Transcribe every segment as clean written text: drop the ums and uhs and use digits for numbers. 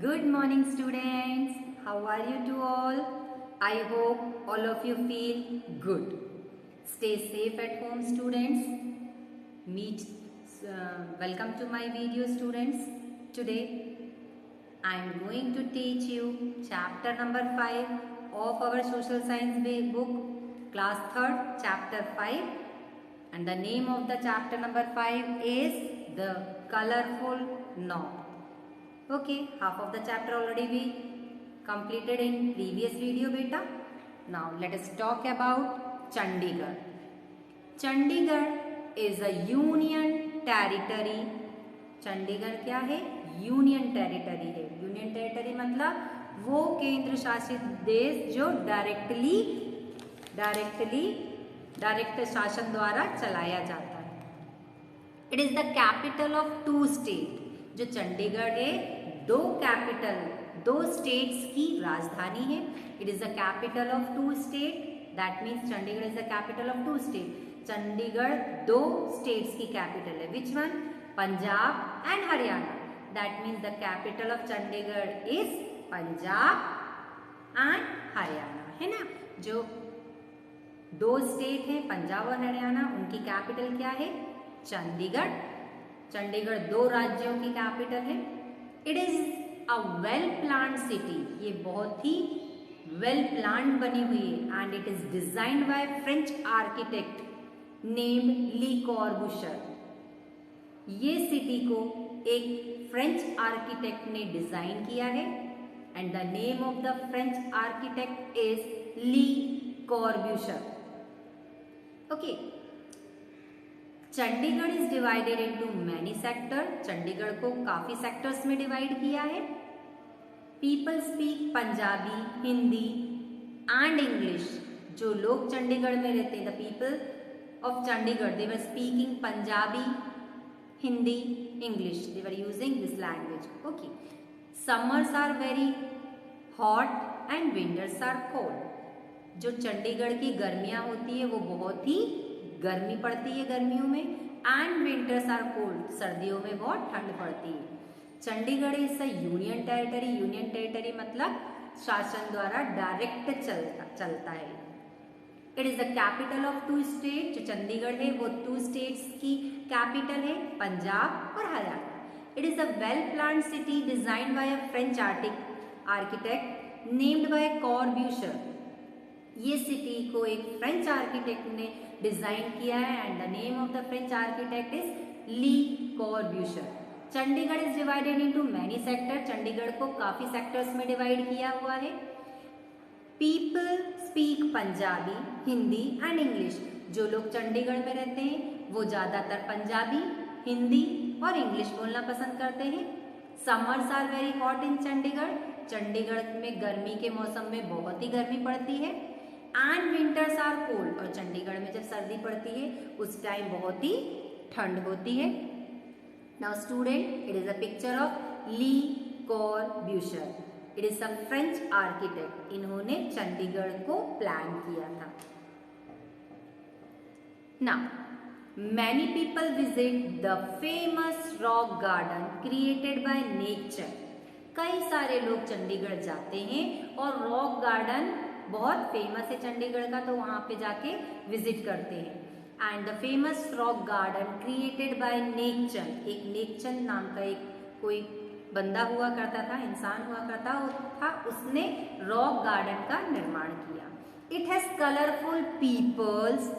Good morning students. How are you to all? I hope all of you feel good. Stay safe at home students. Welcome to my video students. Today I am going to teach you chapter number 5 of our social science book, class 3rd, chapter 5, and the name of the chapter number 5 is the colorful knob. Okay, half of the chapter already we completed in previous video beta. Now let us talk about Chandigarh. Chandigarh is a union territory. Chandigarh क्या है? Union territory है. Union territory मतलब वो केंद्र शासित देश जो direct शासन द्वारा चलाया जाता है. It is the capital of 2 state. जो चंडीगढ़ है दो स्टेट्स की राजधानी है. It is the capital of 2 state. That means Chandigarh is the capital of 2 state. Chandigarh 2 states की कैपिटल है. Which one? Punjab and Haryana. That means the capital of Chandigarh is Punjab and Haryana. है ना? जो 2 स्टेट है पंजाब और हरियाणा, उनकी कैपिटल क्या है? चंडीगढ़. चंडीगढ़ 2 राज्यों की कैपिटल है. It is a well planned city. ये बहुत ही वेल प्लान्ड बनी हुई है. And it is designed by French architect named Le Corbusier. ये सिटी को एक फ्रेंच आर्किटेक्ट ने डिजाइन किया है. And the name of the French architect is Le Corbusier. Okay. Chandigarh is divided into many sector. Chandigarh को काफी सेक्टर्स में divide किया है. People speak Punjabi, Hindi and English. जो लोग चंडीगढ़ में रहते हैं, the people of Chandigarh, they were speaking Punjabi, Hindi, English. They were using this language. Okay. Summers are very hot and winters are cold. जो चंडीगढ़ की गर्मियां होती है वो बहुत ही गर्मी पड़ती है गर्मियों में. And winters are cold. सर्दियों में बहुत ठंड पड़ती है. Chandigarh is a union territory. Union territory मतलब शासन द्वारा डायरेक्ट चलता है. It is the capital of 2 state. जो चंडीगढ़ है वो 2 स्टेट्स की कैपिटल है, पंजाब और Haryana. It is a well planned city designed by a French architect named by Corbusier. ये सिटी को एक फ्रेंच आर्किटेक्ट ने डिजाइन किया है. And the name of the French architect is Le Corbusier. Chandigarh is divided into many sector. Chandigarh को काफी sectors में divide किया हुआ है. People speak Punjabi, Hindi and English. जो लोग चंडीगढ़ में रहते हैं वो ज्यादातर पंजाबी, हिंदी और इंग्लिश बोलना पसंद करते हैं. Summers are very hot in Chandigarh. Chandigarh में गर्मी के मौसम में बहुत ही गर्मी पड़ती है. And winters are cold. और चंडीगढ़ में जब सर्दी पड़ती है उस टाइम बहुत ही ठंड होती है. Now student, it is a picture of Le Corbusier. It is a French architect. इन्होंने चंडीगढ़ को प्लान किया था. Now many people visit the famous rock garden created by nature. कई सारे लोग चंडीगढ़ जाते हैं और रॉक गार्डन बहुत फेमस है चंडीगढ़ का, तो वहां पे जाके विजिट करते हैं. And the famous rock garden created by Nek Chand. एक नेकचंद नाम का एक कोई बंदा हुआ करता था, इंसान हुआ करता था, उसने रॉक गार्डन का निर्माण किया. It has colourful peoples,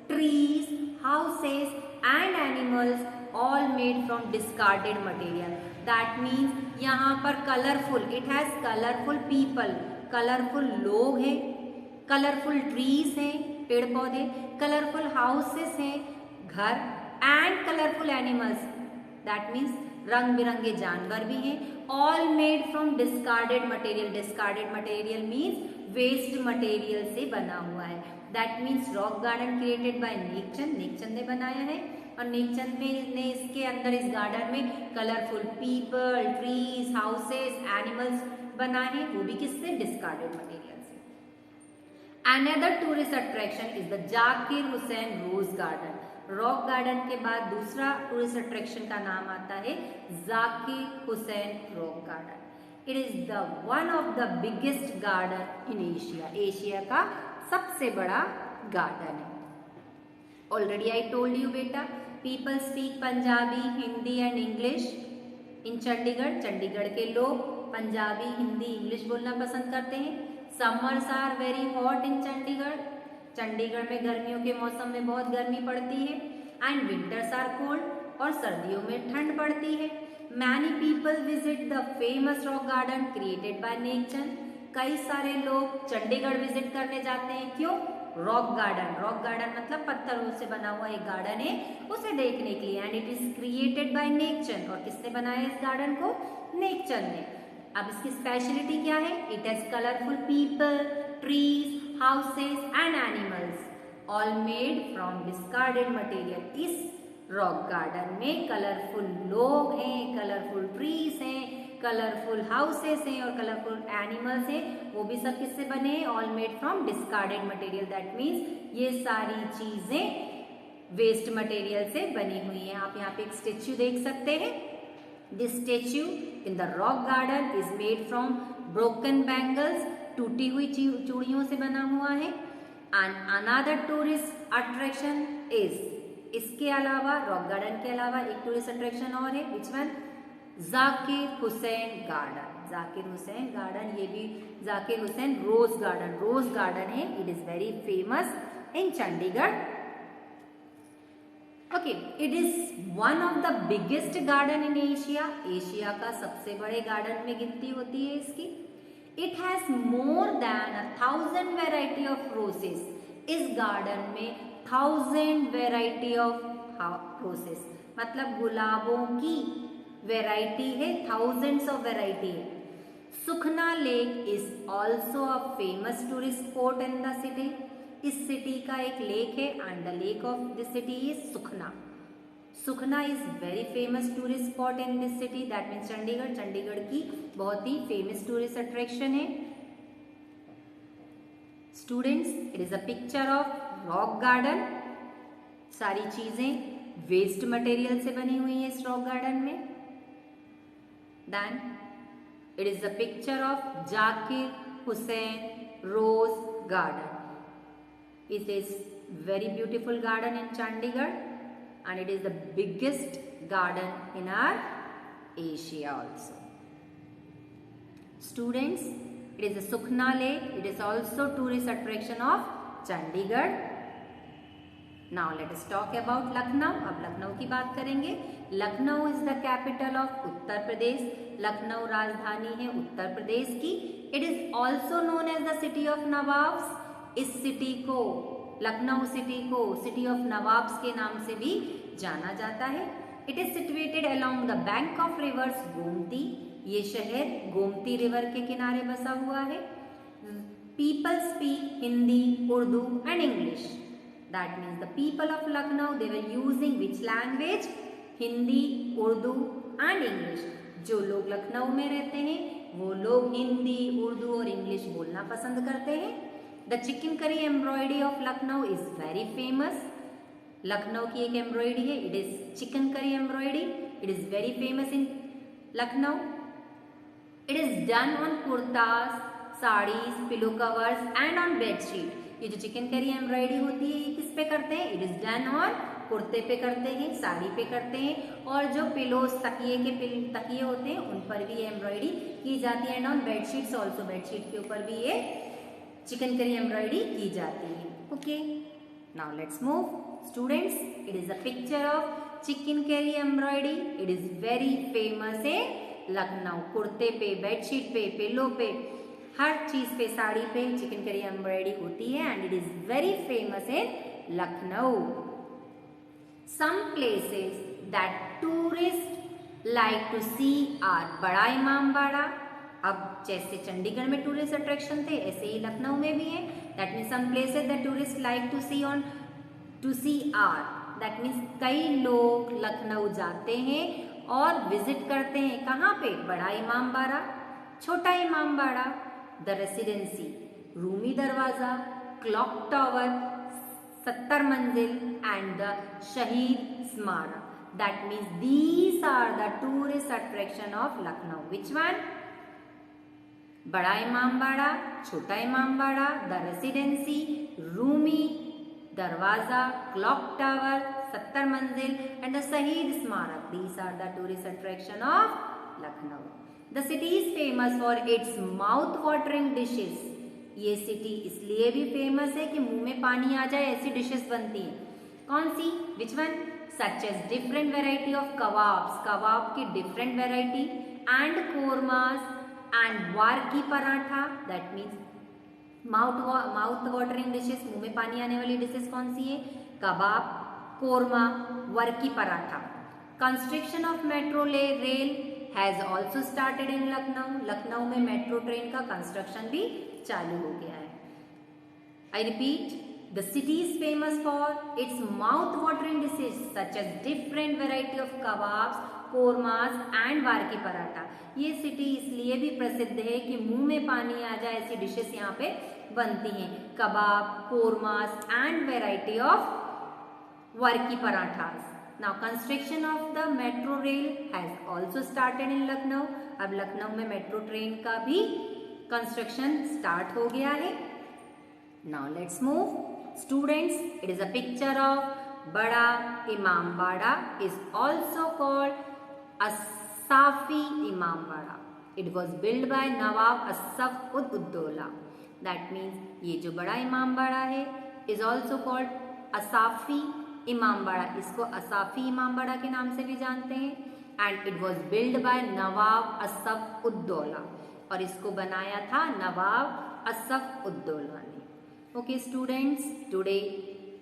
trees, houses and animals all made from discarded material. That means यहाँ पर colourful, it has colourful people, colourful लोग हैं, कलरफुल ट्रीज हैं, पेड़ पौधे, कलरफुल हाउसेस हैं, घर, and colourful animals. That means रंग बिरंगे जानवर भी हैं. All made from discarded material. Discarded material means waste material से बना हुआ है. That means rock garden created by Nekchand. Nekchand ने बनाया है. और नेकचंद ने इसके अंदर इस गार्डन में colourful people, trees, houses, animals बनाए हैं. वो भी किससे? डिस्कार्डेड मटेरियल से. Another tourist attraction is the Zakir Hussain rose garden. Rock garden के बाद दूसरा टूरिस्ट अट्रैक्शन का नाम आता है Zakir Hussain rock garden. It is the one of the biggest garden in Asia, Asia का सबसे बड़ा गार्डन है। ऑलरेडी आई टोल्ड यू बेटा, people speak Punjabi, Hindi and English in Chandigarh. Chandigarh के लोग पंजाबी, हिंदी, इंग्लिश बोलना पसंद करते हैं। Summers are very hot in Chandigarh. Chandigarh में गर्मियों के मौसम में बहुत गर्मी पड़ती है। एंड विंटर्स आर कोल्ड, और सर्दियों में ठंड पड़ती है। Many people visit the famous rock garden created by nature. कई सारे लोग चंडीगढ़ विजिट करने जाते हैं, क्यों? रॉक गार्डन, रॉक गार्डन मतलब पत्थरों से बना हुआ एक गार्डन है, उसे देखने के लिए। And it is created by nature, और किसने बनाया इस गार्डन को? नेचर ने। अब इसकी स्पेशलिटी क्या है? It has colourful people, trees, houses and animals all made from discarded material. इस रॉक गार्डन में कलरफुल लोग हैं, कलरफुल ट्रीज हैं, कलरफुल हाउसेस हैं और कलरफुल एनिमल्स हैं। वो भी सब किससे बने हैं? All made from discarded material. That means ये सारी चीजें वेस्ट मटेरियल से बनी हुई हैं। आप यहाँ पे एक स्टेच्यू देख सकते हैं। This statue in the rock garden is made from broken bangles, टूटी हुई चूड़ियों से बना हुआ है। And another tourist attraction is, इसके अलावा रॉक गार्डन के अलावा एक टूरिस्ट अट्रैक्शन और है, which one? Zakir Hussain garden. Zakir Hussain garden, ये भी Zakir Hussain rose garden, rose garden है। It is very famous in Chandigarh. Okay, it is one of the biggest garden in Asia. Asia का सबसे बड़े गार्डन में गिनती होती है इसकी। It has more than 1000 variety of roses. इस गार्डन में 1000 वेराइटी ऑफ रोजेस, मतलब गुलाबों की वेराइटी है, थाउजेंड्स ऑफ वेराइटी है। Sukhna lake is also a famous tourist spot in the city. इस सिटी का एक लेक है and the lake of this city is Sukhna. Sukhna is very famous tourist spot in this city. That means Chandigarh, Chandigarh की बहुत ही famous tourist attraction है। Students, it is a picture of rock garden. सारी चीजें वेस्ट मटेरियल से बनी हुई है इस रॉक गार्डन में। Then it is a picture of Zakir Hussain Rose Garden. It is very beautiful garden in Chandigarh, and it is the biggest garden in our Asia also. Students, it is a Sukhna Lake. It is also tourist attraction of Chandigarh. Now let us talk about Lucknow. अब लखनऊ की बात करेंगे। Lucknow is the capital of Uttar Pradesh. Lucknow राजधानी है उत्तर प्रदेश की। It is also known as the city of Nawabs. इस सिटी को, लखनऊ सिटी को सिटी ऑफ नवाब्स के नाम से भी जाना जाता है। It is situated along the bank of rivers Gomti. ये शहर गोमती रिवर के किनारे बसा हुआ है। People speak Hindi, Urdu and English. That means the people of Lucknow, they were using which language? Hindi, Urdu and English. जो लोग लखनऊ में रहते हैं वो लोग हिंदी, उर्दू और इंग्लिश बोलना पसंद करते हैं। The chicken curry embroidery of Lucknow is very famous. Lucknow की एक एम्ब्रॉयडरी है, it is chicken curry embroidery. It is very famous in Lucknow. It is done on kurtas, sarees, pillow covers and on bed sheet. ये जो chicken curry embroidery होती है ये किस पे करते हैं? इट इज डन ऑन कुर्ते पे करते हैं, साड़ी पे करते हैं, और जो पिलोस, तकिए के तकिए होते हैं उन पर भी ये एम्ब्रॉयडरी की जाती है। And on bedsheets also, bedsheet के ऊपर भी ये चिकन करी एम्ब्रॉयडरी की जाती है। Okay, now let's move. Students, it is a picture of chicken curry embroidery. It is very famous in Lucknow. कुर्ते पे, बेडशीट पे, पिलो पे, हर चीज पे, साड़ी पे चिकन करी एम्ब्रॉयडरी होती है and it is very famous in Lucknow. Some places that tourist like to see are Bada Imambara. अब जैसे चंडीगढ़ में टूरिस्ट अट्रैक्शन थे ऐसे ही लखनऊ में भी है। That means some places that tourist like to see are, that means कई लोग लखनऊ जाते हैं और विजिट करते हैं। कहाँ पे? बड़ा इमामबाड़ा, छोटा इमामबाड़ा, द रेसिडेंसी, रूमी दरवाजा, क्लॉक टावर, 70 मंजिल and the Shaheed Smarak. That means these are the tourist attraction of Lucknow. Which one? Bada Imambara, छोटा इमामबाड़ा, द रेसिडेंसी, रूमी दरवाजा, क्लॉक टावर, 70 मंजिल एंड द शहीद स्मारक. These are the tourist attraction of Lucknow. The city is famous for its mouth-watering dishes. ये city इसलिए भी famous है कि मुंह में पानी आ जाए ऐसी डिशेस बनती हैं. कौन सी? Which one? Such as different variety of kebabs, कबाब की different variety and kormas and varqi paratha. That means mouth watering dishes, मुंह में पानी आने वाली डिशेस कौन सी है? Kebab, korma, varqi paratha. Construction of metro rail has also started in Lucknow. Lucknow में मेट्रो ट्रेन का कंस्ट्रक्शन भी चालू हो गया है. I repeat, the city is famous for its mouth watering dishes such as different variety of kebabs, kormas and varqi paratha. ये सिटी इसलिए भी प्रसिद्ध है कि मुंह में पानी आ जाए ऐसी डिशेस यहाँ पे बनती हैं. Kebab, kormas and variety of varqi parathas. Now construction of the metro rail has also started in Lucknow. अब लखनऊ में मेट्रो ट्रेन का भी कंस्ट्रक्शन स्टार्ट हो गया है. Now let's move. Students, it is a picture of बड़ा Imambara is also called Asafi Imambara. It was built by Nawab Asaf ud Uddola. That means ये जो बड़ा इमामबाड़ा है is also called असाफी इमामबाड़ा. इसको असाफी इमामबाड़ा के नाम से भी जानते हैं. And it was built by नवाब असफ उद्दौला. और इसको बनाया था नवाब असफ उद्दौला ने. Okay students, today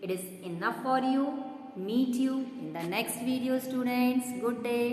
it is enough for you. Meet you in the next video students. Good day.